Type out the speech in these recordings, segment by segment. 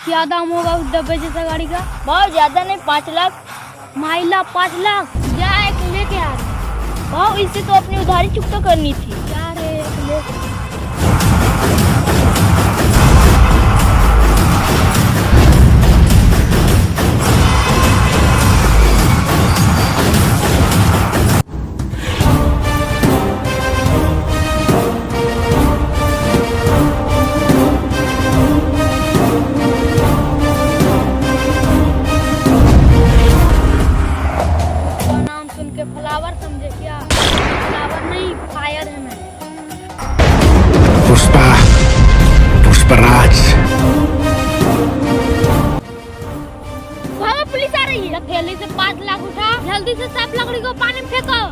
क्या दाम होगा उस डब्बे जैसा गाड़ी का? बहुत ज्यादा नहीं, 5 लाख। माइला 5 लाख? जा एक लेके आ रहे। भाव इससे तो अपनी उधारी चुकता करनी थी। जा रहे एक ले। फ्लावर समझे क्या? फ्लावर नहीं, फायर है मैं। पुष्पा, पुष्पराज। भागो, पुलिस आ रही है। थैली से 5 लाख उठा, जल्दी से सब लकड़ी को पानी में फेंको।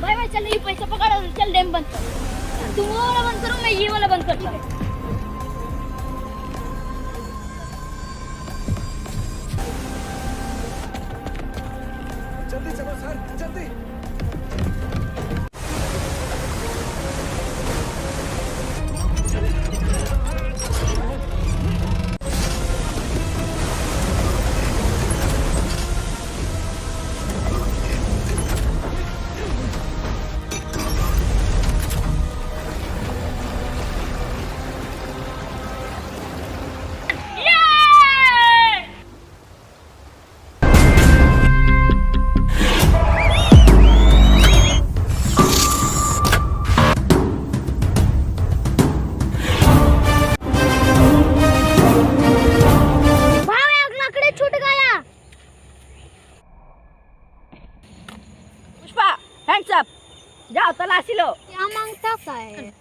भाई चल, ये पैसा पकड़ और चल डैम बंद कर। तुम वो वाला बंद करो, मैं ये वाला बंद करता हूँ। जल्दी चलो सर, जल्दी। हैंड्स अप, जाओ तलाशी लो। क्या मांगता है?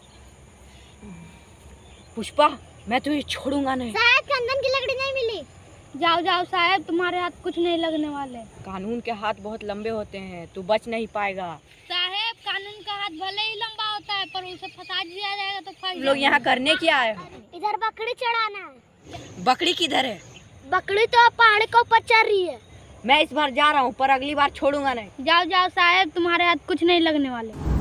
पुष्पा, मैं तुझे छोड़ूंगा नहीं। साहब, चंदन की लकड़ी नहीं मिली। जाओ जाओ साहब, तुम्हारे हाथ कुछ नहीं लगने वाले। कानून के हाथ बहुत लंबे होते हैं, तू बच नहीं पाएगा। साहब, कानून का हाथ भले ही लंबा होता है, पर उसे फंसा दिया जाएगा तो फंस लोग यहाँ करने क्या आए हो? इधर बकरी चढ़ाना है। बकरी किधर है? बकरी तो पहाड़ के ऊपर चढ़ रही है। मैं इस बार जा रहा हूँ, पर अगली बार छोड़ूंगा नहीं। जाओ जाओ साहब, तुम्हारे हाथ कुछ नहीं लगने वाले।